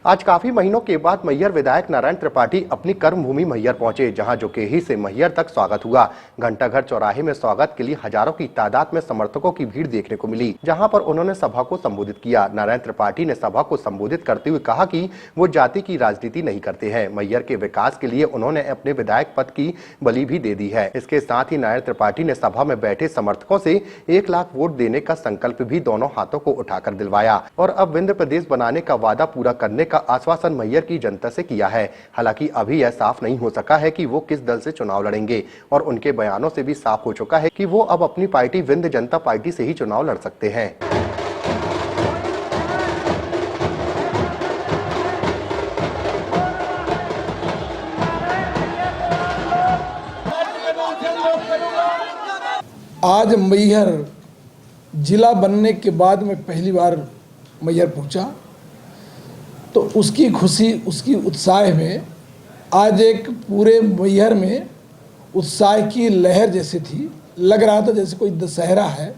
आज काफी महीनों के बाद मैहर विधायक नारायण त्रिपाठी अपनी कर्मभूमि मैहर पहुंचे, जहां जोकेही से मैहर तक स्वागत हुआ। घंटाघर चौराहे में स्वागत के लिए हजारों की तादाद में समर्थकों की भीड़ देखने को मिली, जहां पर उन्होंने सभा को संबोधित किया। नारायण त्रिपाठी ने सभा को संबोधित करते हुए कहा कि वो जाति की राजनीति नहीं करते हैं। मैहर के विकास के लिए उन्होंने अपने विधायक पद की बलि भी दे दी है। इसके साथ ही नारायण त्रिपाठी ने सभा में बैठे समर्थकों से 1 लाख वोट देने का संकल्प भी दोनों हाथों को उठाकर दिलवाया और अब विंध्य प्रदेश बनाने का वादा पूरा करने का आश्वासन मैहर की जनता से किया है। हालांकि अभी यह साफ नहीं हो सका है कि वो किस दल से चुनाव लड़ेंगे और उनके बयानों से भी साफ हो चुका है कि वो अब अपनी पार्टी विंध्य जनता पार्टी से ही चुनाव लड़ सकते हैं। आज मैहर जिला बनने के बाद मैं पहली बार मैहर पहुंचा, तो उसकी खुशी, उसकी उत्साह में आज एक पूरे मैहर में उत्साह की लहर जैसे थी। लग रहा था जैसे कोई दशहरा है,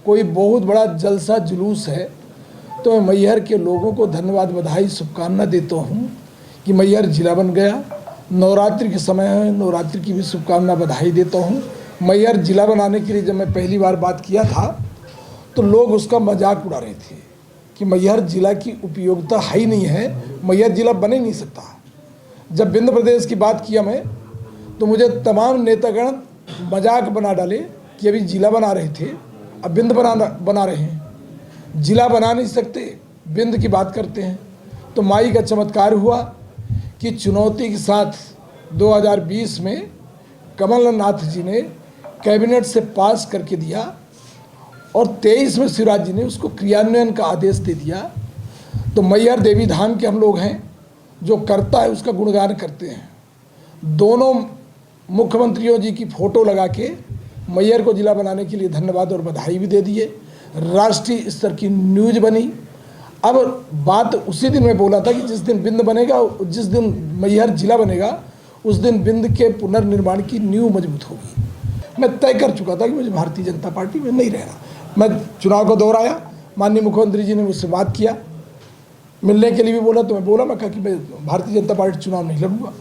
कोई बहुत बड़ा जलसा जुलूस है। तो मैं मैहर के लोगों को धन्यवाद, बधाई, शुभकामना देता हूँ कि मैहर जिला बन गया। नवरात्रि के समय है, नवरात्रि की भी शुभकामना, बधाई देता हूँ। मैहर जिला बनाने के लिए जब मैं पहली बार बात किया था तो लोग उसका मजाक उड़ा रहे थे कि मैहर जिला की उपयोगिता है ही नहीं है, मैहर जिला बन ही नहीं सकता। जब विंध्य प्रदेश की बात किया मैं, तो मुझे तमाम नेतागण मजाक बना डाले कि अभी जिला बना रहे थे, अब विंध्य बना रहे हैं, जिला बना नहीं सकते, विंध्य की बात करते हैं। तो माई का चमत्कार हुआ कि चुनौती के साथ 2020 में कमलनाथ जी ने कैबिनेट से पास करके दिया और 23 में शिवराज जी ने उसको क्रियान्वयन का आदेश दे दिया। तो मैहर देवी धाम के हम लोग हैं, जो करता है उसका गुणगान करते हैं। दोनों मुख्यमंत्रियों जी की फोटो लगा के मैहर को जिला बनाने के लिए धन्यवाद और बधाई भी दे दिए। राष्ट्रीय स्तर की न्यूज बनी। अब बात उसी दिन में बोला था कि जिस दिन विंध्य बनेगा, जिस दिन मैहर जिला बनेगा, उस दिन विंध्य के पुनर्निर्माण की नींव मजबूत होगी। मैं तय कर चुका था कि मुझे भारतीय जनता पार्टी में नहीं रहना। मैं चुनाव का दौर आया, माननीय मुख्यमंत्री जी ने मुझसे बात किया, मिलने के लिए भी बोला, तो मैं बोला, मैं कहा कि मैं भारतीय जनता पार्टी चुनाव नहीं लड़ूंगा।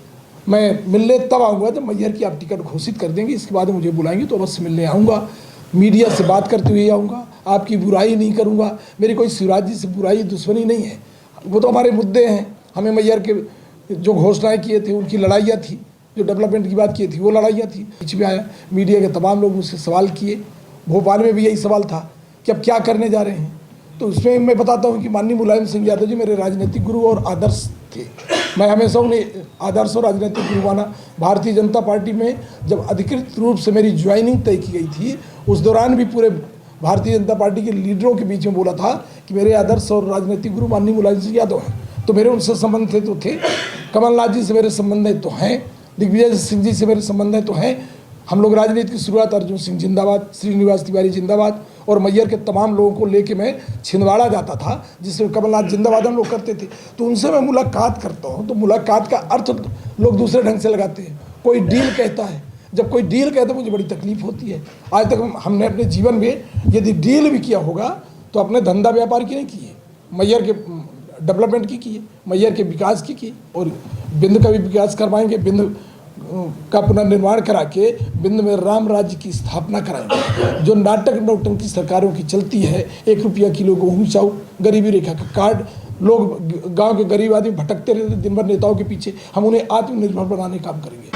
मैं मिलने तब आऊँगा जब मैहर की आप टिकट घोषित कर देंगे, इसके बाद मुझे बुलाएंगे तो अवश्य मिलने आऊँगा। मीडिया से बात करते हुए आऊँगा, आपकी बुराई नहीं करूँगा। मेरी कोई शिवराज जी से बुराई, दुश्मनी नहीं है, वो तो हमारे मुद्दे हैं। हमें मैहर के जो घोषणाएँ किए थे उनकी लड़ाइयाँ थी, जो डेवलपमेंट की बात की थी वो लड़ाइयाँ थी। बीच में आया, मीडिया के तमाम लोग मुझसे सवाल किए, भोपाल में भी यही सवाल था कि अब क्या करने जा रहे हैं। तो उसमें मैं बताता हूँ कि माननीय मुलायम सिंह यादव जी मेरे राजनीतिक गुरु और आदर्श थे। मैं हमेशा उन्हें आदर्श और राजनीतिक गुरु माना। भारतीय जनता पार्टी में जब अधिकृत रूप से मेरी ज्वाइनिंग तय की गई थी, उस दौरान भी पूरे भारतीय जनता पार्टी के लीडरों के बीच में बोला था कि मेरे आदर्श और राजनीतिक गुरु माननीय मुलायम सिंह यादव हैं। तो मेरे उनसे संबंध थे तो थे, कमलनाथ जी से मेरे संबंध है तो हैं, दिग्विजय सिंह जी से मेरे संबंध है तो हैं। हम लोग राजनीति की शुरुआत अर्जुन सिंह जिंदाबाद, श्रीनिवास तिवारी जिंदाबाद और मैहर के तमाम लोगों को लेके मैं छिंदवाड़ा जाता था, जिसमें कमलनाथ जिंदाबाद हम लोग करते थे। तो उनसे मैं मुलाकात करता हूँ, तो मुलाकात का अर्थ लोग दूसरे ढंग से लगाते हैं। कोई डील कहता है, जब कोई डील कहता है मुझे बड़ी तकलीफ होती है। आज तक हमने अपने जीवन में यदि डील भी किया होगा तो अपने धंधा व्यापार की नहीं किए, मैहर के डेवलपमेंट की है, मैहर के विकास की और विंध्य का भी विकास करवाएंगे। विंध्य का पुनर्निर्माण करा के विंध्य में राम राज्य की स्थापना कराएंगे। जो नाटक नौटंकी सरकारों की चलती है, 1 रुपया किलो गेहूँ चाउ, गरीबी रेखा का कार्ड, लोग गांव के गरीब आदमी भटकते रहते दिन भर नेताओं के पीछे, हम उन्हें आत्मनिर्भर बनाने का काम करेंगे।